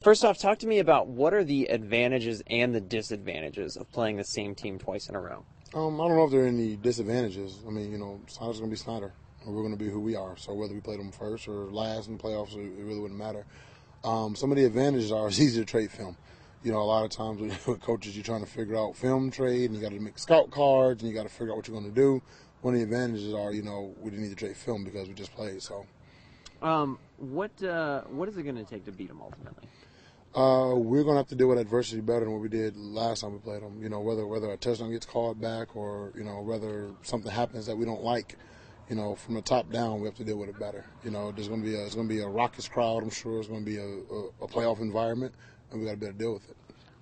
First off, talk to me about what are the advantages and the disadvantages of playing the same team twice in a row? I don't know if there are any disadvantages. I mean, Snider's going to be Snider, and we're going to be who we are. So whether we play them first or last in the playoffs, it really wouldn't matter. Some of the advantages are it's easy to trade film. A lot of times with coaches, you're trying to figure out film trade, and you got to make scout cards, and you got to figure out what you're going to do. One of the advantages are, we didn't need to trade film because we just played. So, what is it going to take to beat them ultimately? We're going to have to deal with adversity better than what we did last time we played them. Whether a touchdown gets called back or, whether something happens that we don't like, from the top down, we have to deal with it better. It's going to be a raucous crowd, I'm sure. It's going to be a playoff environment, and we got to be able to deal with it.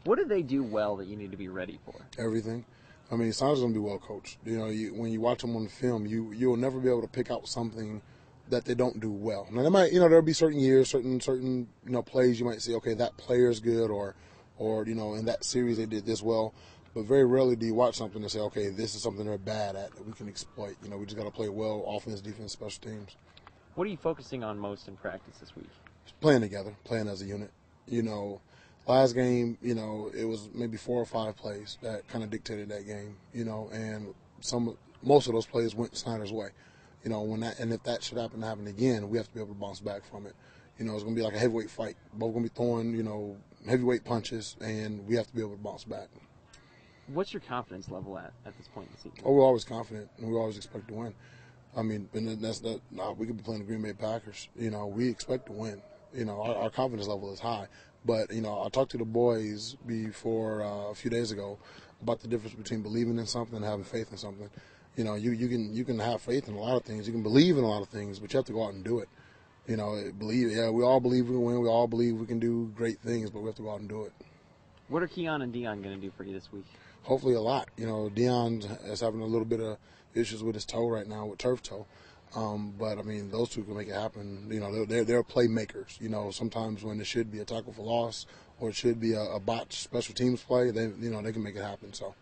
What do they do well that you need to be ready for? Everything. I mean, Snider's going to be well coached. When you watch them on the film, you'll never be able to pick out something that they don't do well. Now, they might, there'll be certain years, certain plays you might say, okay, that player's good, or in that series they did this well. But very rarely do you watch something and say, okay, this is something they're bad at that we can exploit. We just got to play well, offense, defense, special teams. What are you focusing on most in practice this week? Just playing together, playing as a unit. Last game, it was maybe 4 or 5 plays that kind of dictated that game. And most of those plays went Snider's way. If that should happen again, we have to be able to bounce back from it. It's going to be like a heavyweight fight. Both going to be throwing, heavyweight punches, and we have to be able to bounce back. What's your confidence level at this point in the season? Oh, we're always confident, and we always expect to win. I mean, we could be playing the Green Bay Packers. We expect to win. Our confidence level is high. But, I talked to the boys before a few days ago about the difference between believing in something and having faith in something. You can have faith in a lot of things. You can believe in a lot of things, but you have to go out and do it. We all believe we can win. We all believe we can do great things, but we have to go out and do it. What are Keon and Dion going to do for you this week? Hopefully a lot. Dion is having a little bit of issues with his toe right now, with turf toe. But, I mean, those two can make it happen. They're playmakers. Sometimes when it should be a tackle for loss or it should be a botched special teams play, they can make it happen. So.